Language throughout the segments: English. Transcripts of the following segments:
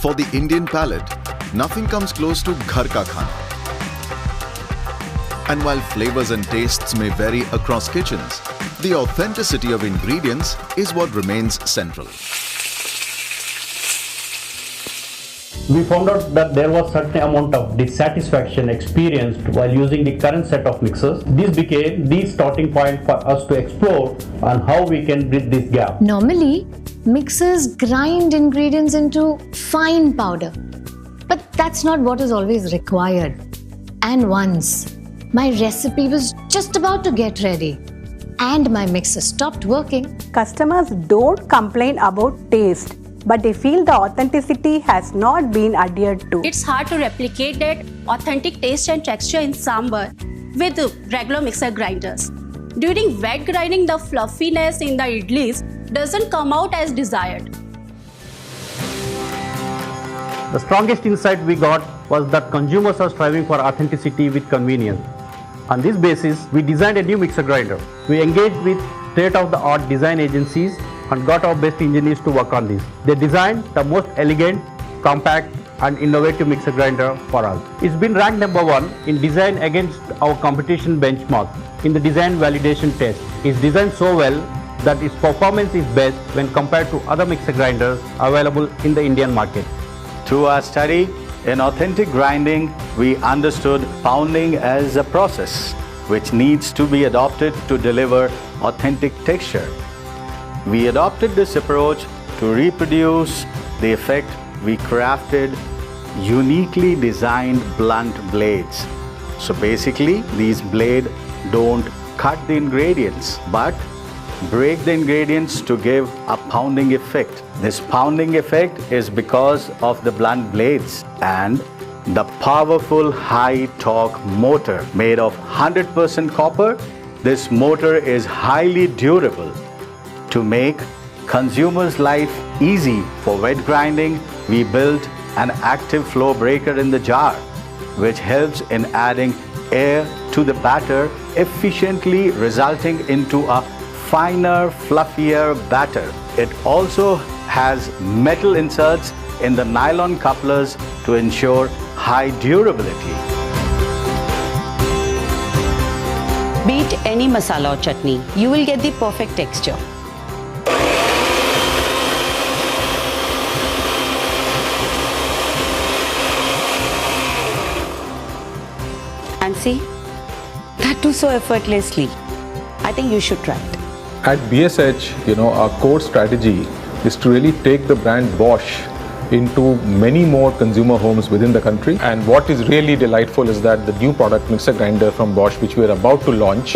For the Indian palate, nothing comes close to ghar ka khana. And while flavors and tastes may vary across kitchens, the authenticity of ingredients is what remains central. We found out that there was certain amount of dissatisfaction experienced while using the current set of mixers. This became the starting point for us to explore on how we can bridge this gap. Normally, mixers grind ingredients into fine powder, but that's not what is always required. And once my recipe was just about to get ready and my mixer stopped working. Customers don't complain about taste, but they feel the authenticity has not been adhered to. It's hard to replicate that authentic taste and texture in sambar with regular mixer grinders. During wet grinding, the fluffiness in the idlis doesn't come out as desired. The strongest insight we got was that consumers are striving for authenticity with convenience. On this basis, we designed a new mixer grinder. We engaged with state-of-the-art design agencies and got our best engineers to work on this. They designed the most elegant, compact and innovative mixer grinder for us. It's been ranked #1 in design against our competition benchmark in the design validation test. It's designed so well that its performance is best when compared to other mixer grinders available in the Indian market. Through our study in authentic grinding, we understood pounding as a process which needs to be adopted to deliver authentic texture. We adopted this approach to reproduce the effect. We crafted uniquely designed blunt blades. So basically, these blades don't cut the ingredients, but break the ingredients to give a pounding effect. This pounding effect is because of the blunt blades and the powerful high torque motor made of 100% copper. This motor is highly durable. To make consumers' life easy for wet grinding, we built an active flow breaker in the jar, which helps in adding air to the batter efficiently, resulting into a finer, fluffier batter. It also has metal inserts in the nylon couplers to ensure high durability. Beat any masala or chutney, you will get the perfect texture. And see, that too so effortlessly. I think you should try it. At BSH, our core strategy is to really take the brand Bosch into many more consumer homes within the country. And what is really delightful is that the new product mixer grinder from Bosch, which we are about to launch,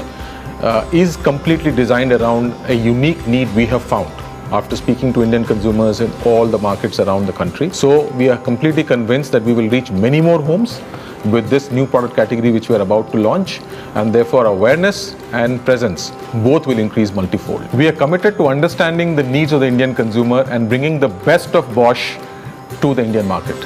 is completely designed around a unique need we have found after speaking to Indian consumers in all the markets around the country. So we are completely convinced that we will reach many more homes with this new product category which we are about to launch, and therefore awareness and presence both will increase multifold. We are committed to understanding the needs of the Indian consumer and bringing the best of Bosch to the Indian market.